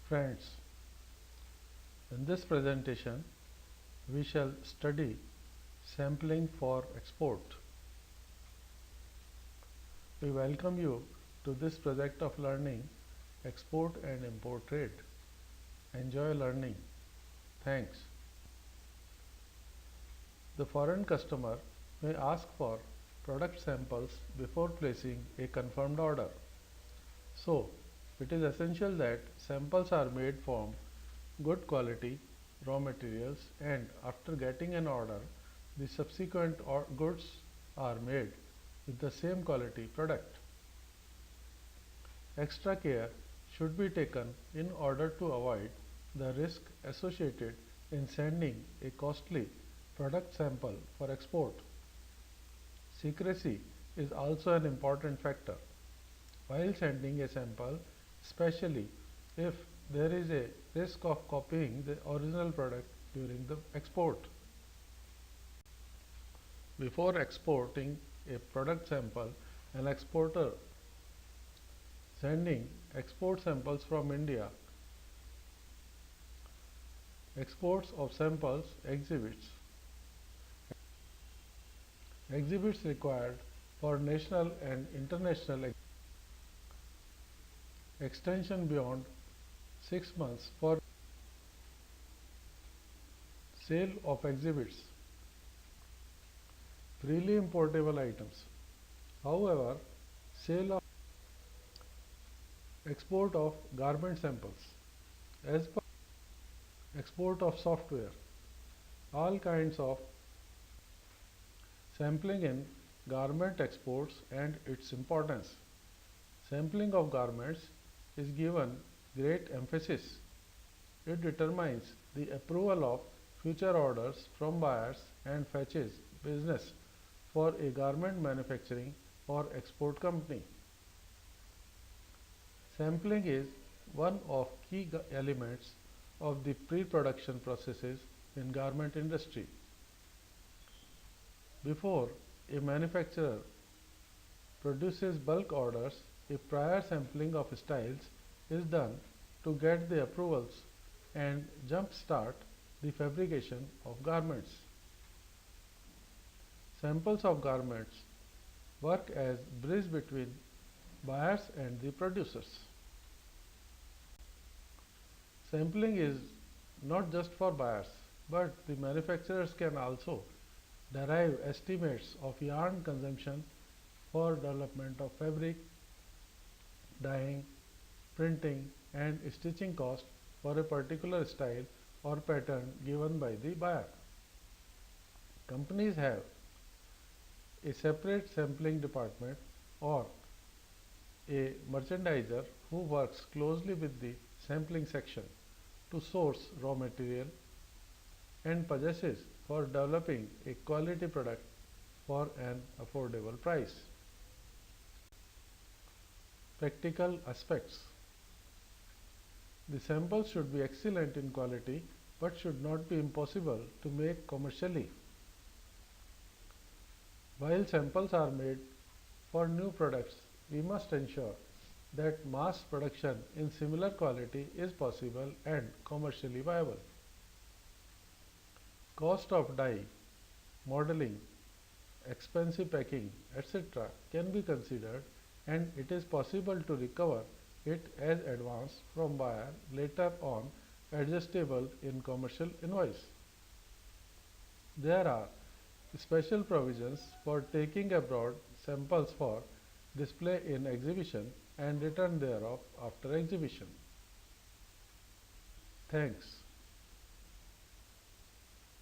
Friends, in this presentation we shall study sampling for export. We welcome you to this project of learning export and import trade. Enjoy learning. Thanks. The foreign customer may ask for product samples before placing a confirmed order. So, it is essential that samples are made from good quality raw materials, and after getting an order, the subsequent goods are made with the same quality product. Extra care should be taken in order to avoid the risk associated in sending a costly product sample for export. Secrecy is also an important factor while sending a sample, especially if there is a risk of copying the original product during the export. Before exporting a product sample, an exporter sending export samples from India. Exports of samples exhibits required for national and international extension beyond 6 months for sale of exhibits, freely importable items. However, sale of export of garment samples, as per export of software, all kinds of sampling in garment exports and its importance. Sampling of garments is given great emphasis. It determines the approval of future orders from buyers and fetches business for a garment manufacturing or export company. Sampling is one of key elements of the pre-production processes in garment industry. Before a manufacturer produces bulk orders, a prior sampling of styles is done to get the approvals and jump-start the fabrication of garments. Samples of garments work as bridge between buyers and the producers. Sampling is not just for buyers, but the manufacturers can also derive estimates of yarn consumption for development of fabric, dyeing, printing, and stitching cost for a particular style or pattern given by the buyer. Companies have a separate sampling department or a merchandiser who works closely with the sampling section to source raw material and purchases for developing a quality product for an affordable price. Practical aspects. The samples should be excellent in quality but should not be impossible to make commercially. While samples are made for new products, we must ensure that mass production in similar quality is possible and commercially viable. Cost of dye, modeling, expensive packing, etc. can be considered, and it is possible to recover it as advance from buyer later on, adjustable in commercial invoice. There are special provisions for taking abroad samples for display in exhibition and return thereof after exhibition. Thanks.